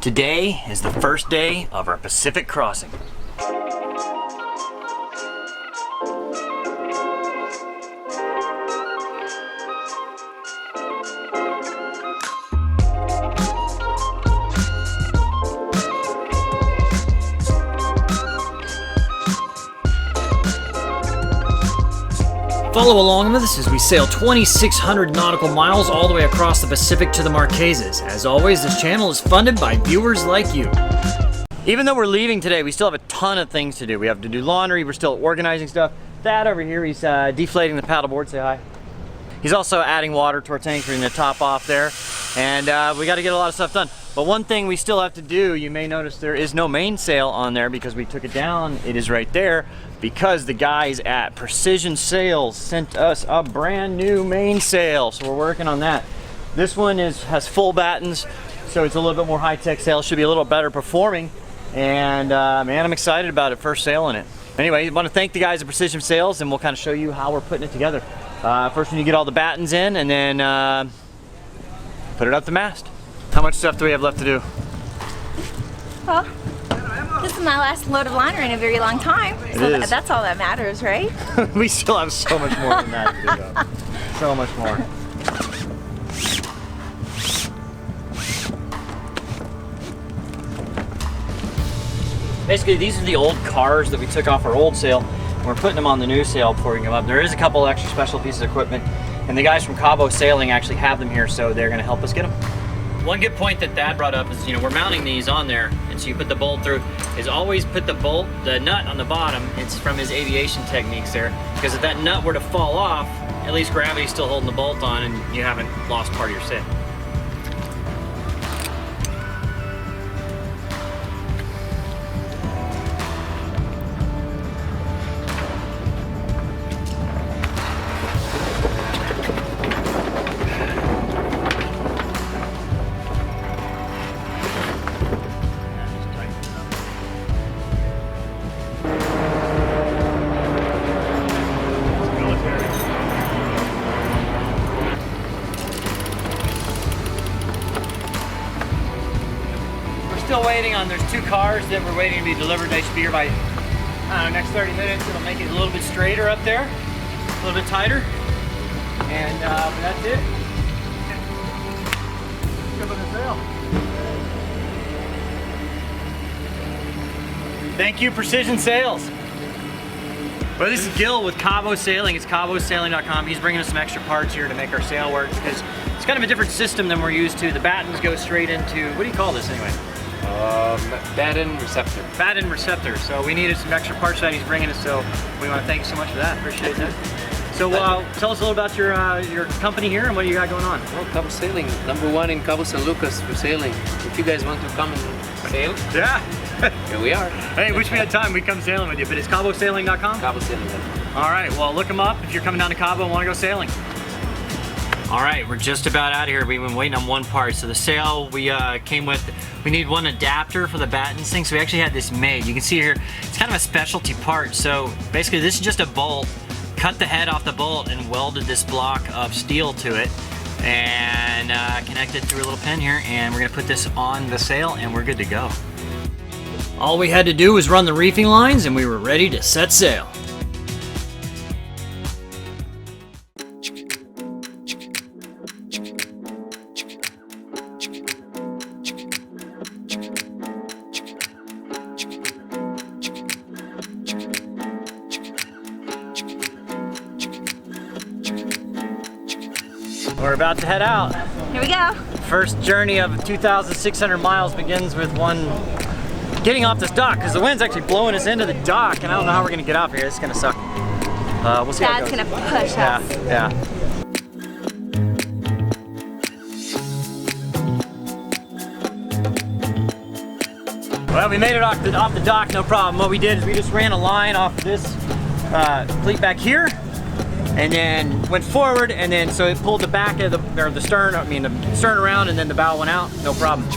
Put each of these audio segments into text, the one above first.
Today is the first day of our Pacific crossing. Follow along with us as we sail 2,600 nautical miles all the way across the Pacific to the Marquesas. As always, this channel is funded by viewers like you. Even though we're leaving today, we still have a ton of things to do. We have to do laundry, we're still organizing stuff. Thad over here, he's deflating the paddleboard, say hi. He's also adding water to our tanks, we're gonna top off there. And we gotta get a lot of stuff done. But one thing we still have to do, you may notice there is no mainsail on there because we took it down. It is right there because the guys at Precision Sails sent us a brand new mainsail. So we're working on that. This one has full battens, so it's a little bit more high-tech sail. Should be a little better performing. And man, I'm excited about it, first sailing it. Anyway, I want to thank the guys at Precision Sails, and we'll kind of show you how we're putting it together. First, we need to get all the battens in, and then put it up the mast. How much stuff do we have left to do? Well, this is my last load of liner in a very long time. So that's all that matters, right? We still have so much more than that to do, though. So much more. Basically, these are the old cars that we took off our old sail. We're putting them on the new sail before we come up. There is a couple extra special pieces of equipment, and the guys from Cabo Sailing actually have them here, so they're gonna help us get them. One good point that Thad brought up is, you know, we're mounting these on there, and so you put the bolt through, is always put the nut on the bottom. It's from his aviation techniques there, because if that nut were to fall off, at least gravity's still holding the bolt on and you haven't lost part of your sail. Still waiting on, there's two cars that we're waiting to be delivered. They should be here by, next 30 minutes. It'll make it a little bit straighter up there, a little bit tighter. And that's it. Good looking sail. Thank you, Precision Sails. Well, this is Gil with Cabo Sailing. It's cabosailing.com. He's bringing us some extra parts here to make our sail work because it's kind of a different system than we're used to. The battens go straight into, what do you call this anyway? Batten receptor. Batten receptor. So we needed some extra parts that he's bringing us, so we want to thank you so much for that. Appreciate that. So tell us a little about your company here and what you got going on. Well, Cabo Sailing, #1 in Cabo San Lucas for sailing. If you guys want to come and sail, yeah, here we are. Hey, wish we had time. We'd come sailing with you, but it's cabosailing.com? Cabosailing.com. All right, well, look them up if you're coming down to Cabo and want to go sailing. All right, we're just about out of here. We've been waiting on one part. So the sail we came with, we need one adapter for the battens thing. So we actually had this made. You can see here, it's kind of a specialty part. So basically this is just a bolt, cut the head off the bolt and welded this block of steel to it and connected through a little pin here. And we're gonna put this on the sail and we're good to go. All we had to do was run the reefing lines and we were ready to set sail. We're about to head out. Here we go. First journey of 2,600 miles begins with one getting off this dock because the wind's actually blowing us into the dock and I don't know how we're gonna get off here. It's gonna suck. We'll see how it goes. Dad's gonna push us. Yeah. Well, we made it off the dock, no problem. What we did is we just ran a line off of this cleat back here and then went forward, and then so it pulled the back of the stern, the stern around, and then the bow went out, no problem.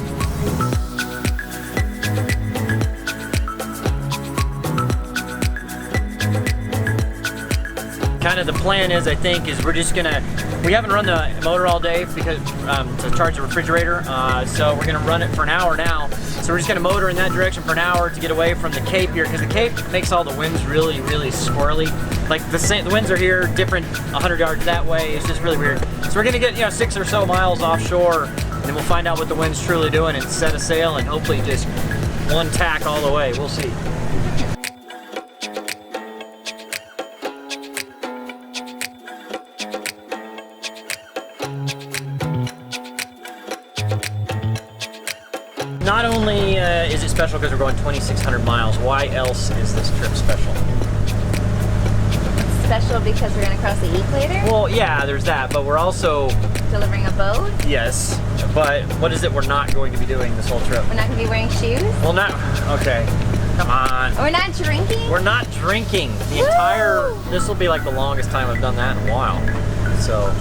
Kind of the plan is, I think, is we're just gonna, we haven't run the motor all day because to charge the refrigerator, so we're gonna run it for an hour now. So we're just gonna motor in that direction for an hour to get away from the Cape here, because the Cape makes all the winds really, really swirly. Like the winds are here, different 100 yards that way. It's just really weird. So we're gonna get, you know, 6 or so miles offshore, and then we'll find out what the wind's truly doing and set a sail and hopefully just one tack all the way. We'll see. Not only is it special because we're going 2,600 miles, why else is this trip special? Special because we're gonna cross the equator? Well, yeah, there's that, but we're also... Delivering a boat? Yes, but what is it we're not going to be doing this whole trip? We're not gonna be wearing shoes? Well, not... Okay, come on. We're not drinking? We're not drinking. The entire... This will be like the longest time I've done that in a while. So...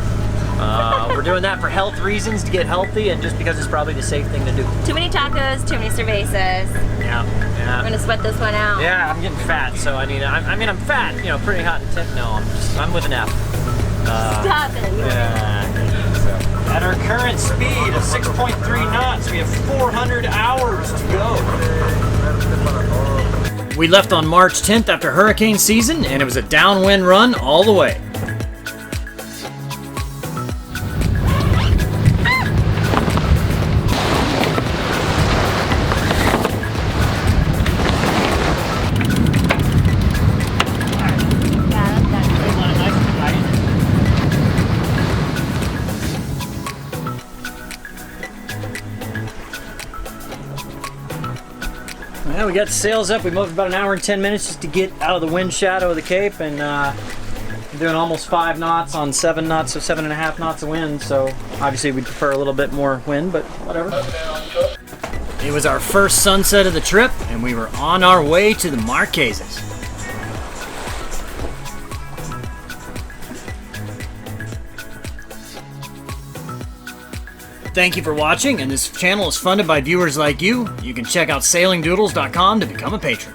we're doing that for health reasons, to get healthy, and just because it's probably the safe thing to do. Too many tacos, too many cervezas. Yeah, yeah. We're gonna sweat this one out. Yeah, I'm getting fat, so I need. I mean, I'm fat. You know, pretty hot and tip. No, I'm with an F. Stop it. Yeah. So, at our current speed of 6.3 knots, we have 400 hours to go. We left on March 10th after hurricane season, and it was a downwind run all the way. Well, we got the sails up. We moved about an hour and 10 minutes just to get out of the wind shadow of the Cape, and doing almost 5 knots on 7 knots, so 7.5 knots of wind. So obviously we'd prefer a little bit more wind, but whatever. It was our first sunset of the trip, and we were on our way to the Marquesas. Thank you for watching, and this channel is funded by viewers like you. You can check out sailingdoodles.com to become a patron.